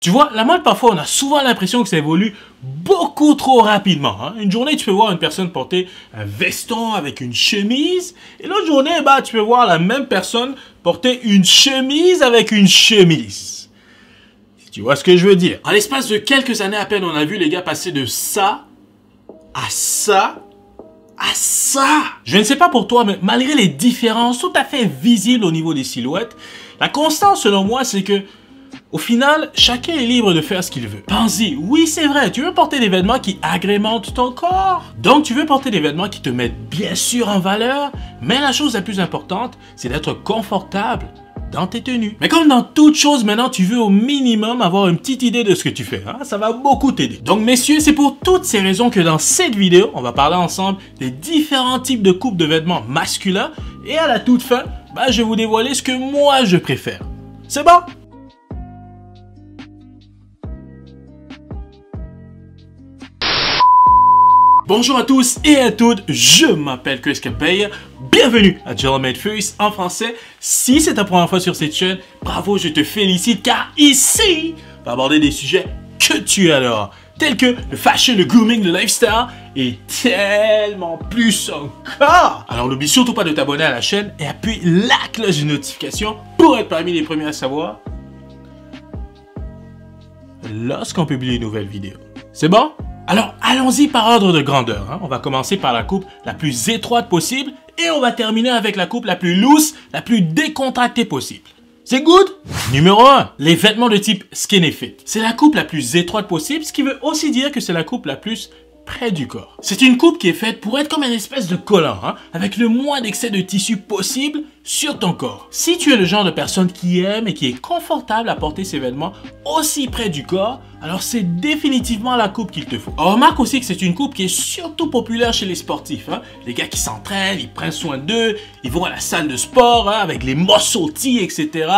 Tu vois, la mode, parfois, on a souvent l'impression que ça évolue beaucoup trop rapidement. Hein. Une journée, tu peux voir une personne porter un veston avec une chemise. Et l'autre journée, bah, tu peux voir la même personne porter une chemise avec une chemise. Si tu vois ce que je veux dire. En l'espace de quelques années à peine, on a vu les gars passer de ça à ça à ça. Je ne sais pas pour toi, mais malgré les différences tout à fait visibles au niveau des silhouettes, la constance, selon moi, c'est que au final, chacun est libre de faire ce qu'il veut. Pense-y, oui c'est vrai, tu veux porter des vêtements qui agrémentent ton corps. Donc tu veux porter des vêtements qui te mettent bien sûr en valeur, mais la chose la plus importante, c'est d'être confortable dans tes tenues. Mais comme dans toute chose maintenant, tu veux au minimum avoir une petite idée de ce que tu fais. Hein? Ça va beaucoup t'aider. Donc messieurs, c'est pour toutes ces raisons que dans cette vidéo, on va parler ensemble des différents types de coupes de vêtements masculins. Et à la toute fin, bah, je vais vous dévoiler ce que moi je préfère. C'est bon? Bonjour à tous et à toutes, je m'appelle Chris Capey, bienvenue à Gentleman Made First en français. Si c'est ta première fois sur cette chaîne, bravo, je te félicite car ici, on va aborder des sujets que tu adores, tels que le fashion, le grooming, le lifestyle et tellement plus encore. Alors n'oublie surtout pas de t'abonner à la chaîne et appuie la cloche de notification pour être parmi les premiers à savoir lorsqu'on publie une nouvelle vidéo. C'est bon? Alors, allons-y par ordre de grandeur. Hein. On va commencer par la coupe la plus étroite possible et on va terminer avec la coupe la plus loose, la plus décontractée possible. C'est good? Numéro 1, les vêtements de type skinny fit. C'est la coupe la plus étroite possible, ce qui veut aussi dire que c'est la coupe la plus près du corps. C'est une coupe qui est faite pour être comme une espèce de collant, hein, avec le moins d'excès de tissu possible sur ton corps. Si tu es le genre de personne qui aime et qui est confortable à porter ses vêtements aussi près du corps, alors c'est définitivement la coupe qu'il te faut. On remarque aussi que c'est une coupe qui est surtout populaire chez les sportifs. Hein. Les gars qui s'entraînent, ils prennent soin d'eux, ils vont à la salle de sport hein, avec les muscle tees, etc.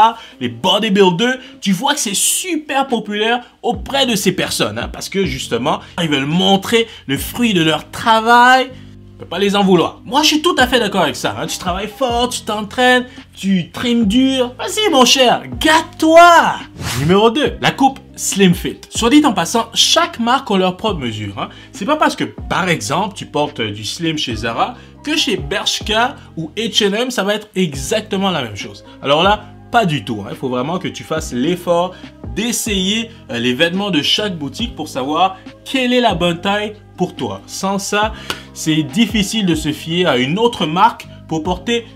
Les bodybuilders, tu vois que c'est super populaire auprès de ces personnes. Hein, parce que justement, ils veulent montrer le fruit de leur travail. On peut pas les en vouloir. Moi, je suis tout à fait d'accord avec ça. Hein. Tu travailles fort, tu t'entraînes, tu trimes dur. Vas-y, mon cher, gâte-toi. Numéro 2, la coupe Slim Fit. Soit dit en passant, chaque marque a leur propre mesure. Hein. C'est pas parce que, par exemple, tu portes du Slim chez Zara que chez Bershka ou H&M, ça va être exactement la même chose. Alors là, pas du tout. Il faut vraiment que tu fasses l'effort d'essayer les vêtements de chaque boutique pour savoir quelle est la bonne taille pour toi. Sans ça, c'est difficile de se fier à une autre marque pour porter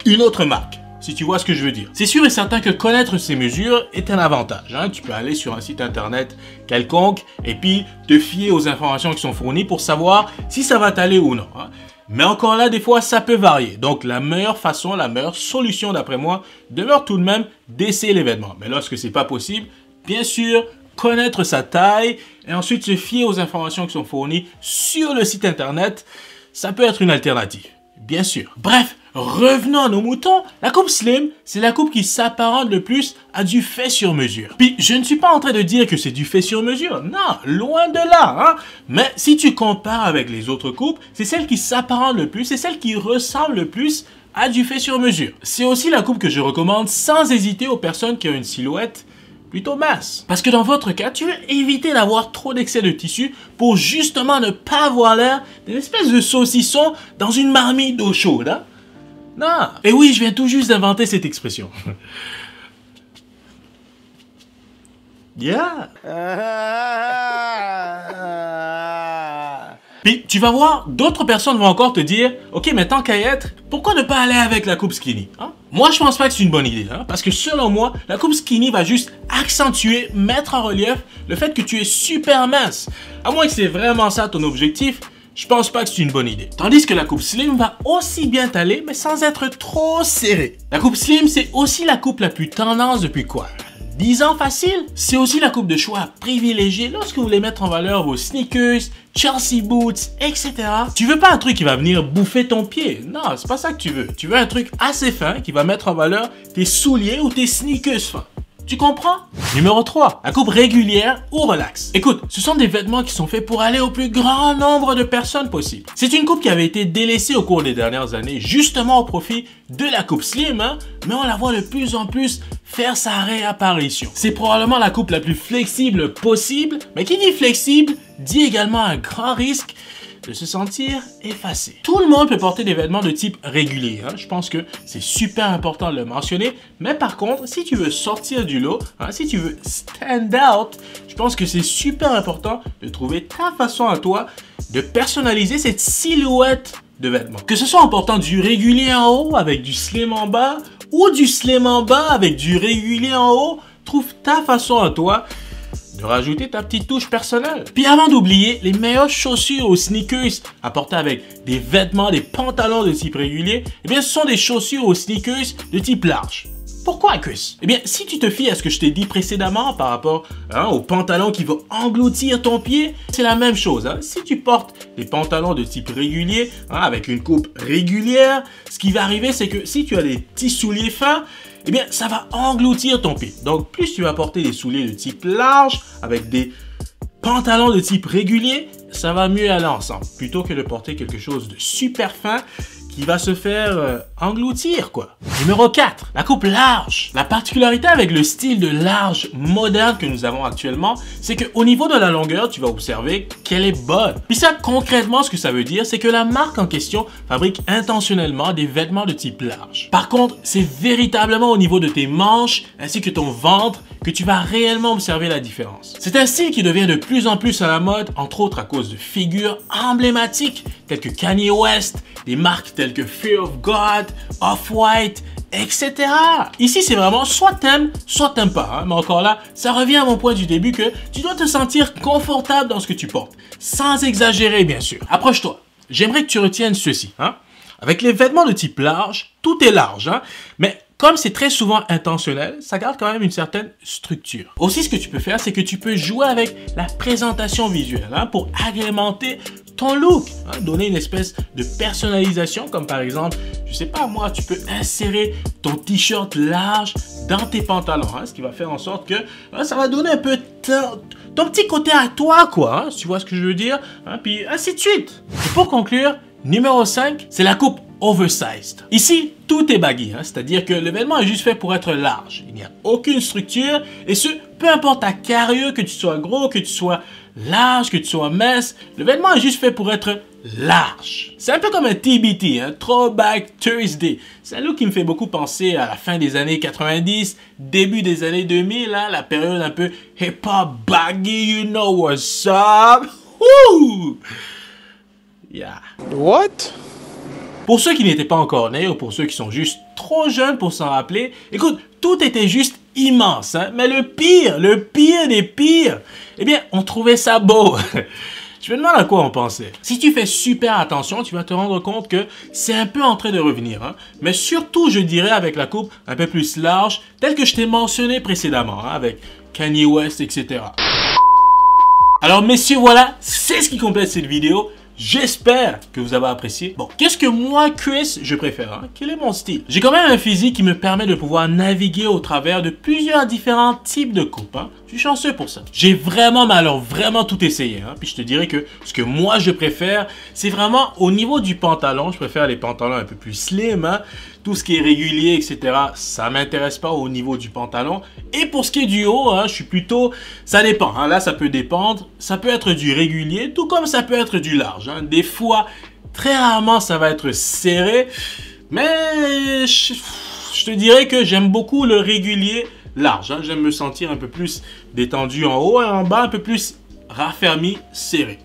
une autre marque. Si tu vois ce que je veux dire. C'est sûr et certain que connaître ces mesures est un avantage. Hein. Tu peux aller sur un site internet quelconque et puis te fier aux informations qui sont fournies pour savoir si ça va t'aller ou non. Hein. Mais encore là, des fois, ça peut varier. Donc, la meilleure façon, la meilleure solution, d'après moi, demeure tout de même d'essayer les vêtements. Mais lorsque c'est pas possible, bien sûr, connaître sa taille et ensuite se fier aux informations qui sont fournies sur le site internet, ça peut être une alternative. Bien sûr. Bref, revenons à nos moutons. La coupe slim, c'est la coupe qui s'apparente le plus à du fait sur mesure. Puis, je ne suis pas en train de dire que c'est du fait sur mesure. Non, loin de là. Hein? Mais si tu compares avec les autres coupes, c'est celle qui s'apparente le plus, c'est celle qui ressemble le plus à du fait sur mesure. C'est aussi la coupe que je recommande sans hésiter aux personnes qui ont une silhouette plutôt mince. Parce que dans votre cas, tu veux éviter d'avoir trop d'excès de tissu pour justement ne pas avoir l'air d'une espèce de saucisson dans une marmite d'eau chaude. Hein? Non. Et oui, je viens tout juste d'inventer cette expression. Yeah. Puis tu vas voir, d'autres personnes vont encore te dire « Ok, mais tant qu'à y être, pourquoi ne pas aller avec la coupe skinny hein? » Moi, je pense pas que c'est une bonne idée. Hein? Parce que selon moi, la coupe skinny va juste accentuer, mettre en relief le fait que tu es super mince. À moins que c'est vraiment ça ton objectif, je pense pas que c'est une bonne idée. Tandis que la coupe slim va aussi bien t'aller, mais sans être trop serrée. La coupe slim, c'est aussi la coupe la plus tendance depuis quoi? 10 ans facile? C'est aussi la coupe de choix à privilégier lorsque vous voulez mettre en valeur vos sneakers, Chelsea boots, etc. Tu veux pas un truc qui va venir bouffer ton pied. Non, c'est pas ça que tu veux. Tu veux un truc assez fin qui va mettre en valeur tes souliers ou tes sneakers fins. Tu comprends? Numéro 3, la coupe régulière ou relax. Écoute, ce sont des vêtements qui sont faits pour aller au plus grand nombre de personnes possible. C'est une coupe qui avait été délaissée au cours des dernières années, justement au profit de la coupe slim, hein, mais on la voit de plus en plus faire sa réapparition. C'est probablement la coupe la plus flexible possible, mais qui dit flexible, dit également un grand risque de se sentir effacé. Tout le monde peut porter des vêtements de type régulier, hein. Je pense que c'est super important de le mentionner, mais par contre, si tu veux sortir du lot, hein, si tu veux stand out, je pense que c'est super important de trouver ta façon à toi de personnaliser cette silhouette de vêtements. Que ce soit en portant du régulier en haut avec du slim en bas, ou du slim en bas avec du régulier en haut, trouve ta façon à toi de rajouter ta petite touche personnelle. Puis avant d'oublier, les meilleures chaussures aux sneakers à porter avec des vêtements, des pantalons de type régulier, eh bien ce sont des chaussures aux sneakers de type large. Pourquoi, Chris? Eh bien, si tu te fies à ce que je t'ai dit précédemment par rapport aux pantalons qui vont engloutir ton pied, c'est la même chose. Hein. Si tu portes des pantalons de type régulier, avec une coupe régulière, ce qui va arriver, c'est que si tu as des petits souliers fins, eh bien, ça va engloutir ton pied. Donc, plus tu vas porter des souliers de type large, avec des pantalons de type régulier, ça va mieux aller ensemble. Plutôt que de porter quelque chose de super fin, qui va se faire engloutir, quoi. Numéro 4, la coupe large. La particularité avec le style de large moderne que nous avons actuellement, c'est qu'au niveau de la longueur, tu vas observer qu'elle est bonne. Puis ça, concrètement, ce que ça veut dire, c'est que la marque en question fabrique intentionnellement des vêtements de type large. Par contre, c'est véritablement au niveau de tes manches ainsi que ton ventre que tu vas réellement observer la différence. C'est un style qui devient de plus en plus à la mode, entre autres à cause de figures emblématiques telles que Kanye West, des marques telles que Fear of God, Off-White, etc. Ici, c'est vraiment soit t'aimes pas. Hein? Mais encore là, ça revient à mon point du début que tu dois te sentir confortable dans ce que tu portes. Sans exagérer, bien sûr. Approche-toi. J'aimerais que tu retiennes ceci. Hein? Avec les vêtements de type large, tout est large. Hein? Mais comme c'est très souvent intentionnel, ça garde quand même une certaine structure. Aussi, ce que tu peux faire, c'est que tu peux jouer avec la présentation visuelle pour agrémenter ton look, donner une espèce de personnalisation, comme par exemple, je sais pas moi, tu peux insérer ton t-shirt large dans tes pantalons, ce qui va faire en sorte que ça va donner un peu ton petit côté à toi, quoi, si tu vois ce que je veux dire, puis ainsi de suite. Et pour conclure, numéro 5, c'est la coupe oversized. Ici, tout est baggy, c'est-à-dire que le vêtement est juste fait pour être large. Il n'y a aucune structure, et ce, peu importe ta carrure, que tu sois gros, que tu sois large, que tu sois mince, le vêtement est juste fait pour être large. C'est un peu comme un TBT, Throwback Thursday. C'est un look qui me fait beaucoup penser à la fin des années 90, début des années 2000, la période un peu hip-hop baggy, you know what's up. Woo! Yeah. What? Pour ceux qui n'étaient pas encore nés ou pour ceux qui sont juste trop jeunes pour s'en rappeler, écoute, tout était juste immense, mais le pire des pires, eh bien, on trouvait ça beau. Je me demande à quoi on pensait. Si tu fais super attention, tu vas te rendre compte que c'est un peu en train de revenir. Mais surtout, je dirais avec la coupe un peu plus large, telle que je t'ai mentionné précédemment, avec Kanye West, etc. Alors messieurs, voilà, c'est ce qui complète cette vidéo. J'espère que vous avez apprécié. Bon, qu'est-ce que moi, Chris, je préfère? Quel est mon style? J'ai quand même un physique qui me permet de pouvoir naviguer au travers de plusieurs différents types de coupes. Je suis chanceux pour ça. J'ai vraiment, mais alors vraiment tout essayé. Puis je te dirais que ce que moi, je préfère, c'est vraiment au niveau du pantalon. Je préfère les pantalons un peu plus slim. Tout ce qui est régulier, etc., ça m'intéresse pas au niveau du pantalon. Et pour ce qui est du haut, je suis plutôt... Ça dépend. Là, ça peut dépendre. Ça peut être du régulier, tout comme ça peut être du large. Des fois, très rarement, ça va être serré. Mais je te dirais que j'aime beaucoup le régulier large. J'aime me sentir un peu plus détendu en haut et en bas, un peu plus raffermi, serré.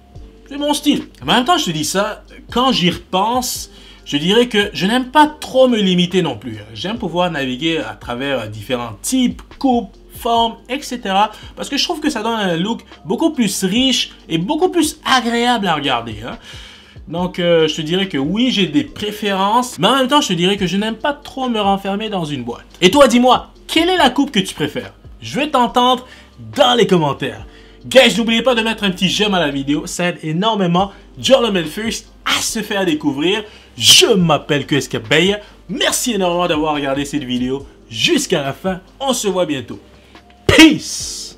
C'est mon style. Mais en même temps, je te dis ça, quand j'y repense... Je dirais que je n'aime pas trop me limiter non plus. J'aime pouvoir naviguer à travers différents types, coupes, formes, etc. Parce que je trouve que ça donne un look beaucoup plus riche et beaucoup plus agréable à regarder. Donc, je te dirais que oui, j'ai des préférences. Mais en même temps, je te dirais que je n'aime pas trop me renfermer dans une boîte. Et toi, dis-moi, quelle est la coupe que tu préfères? Je veux t'entendre dans les commentaires. Guys, n'oubliez pas de mettre un petit j'aime à la vidéo, ça aide énormément Jordan First à se faire découvrir. Je m'appelle Chris Kabeya. Merci énormément d'avoir regardé cette vidéo jusqu'à la fin. On se voit bientôt. Peace!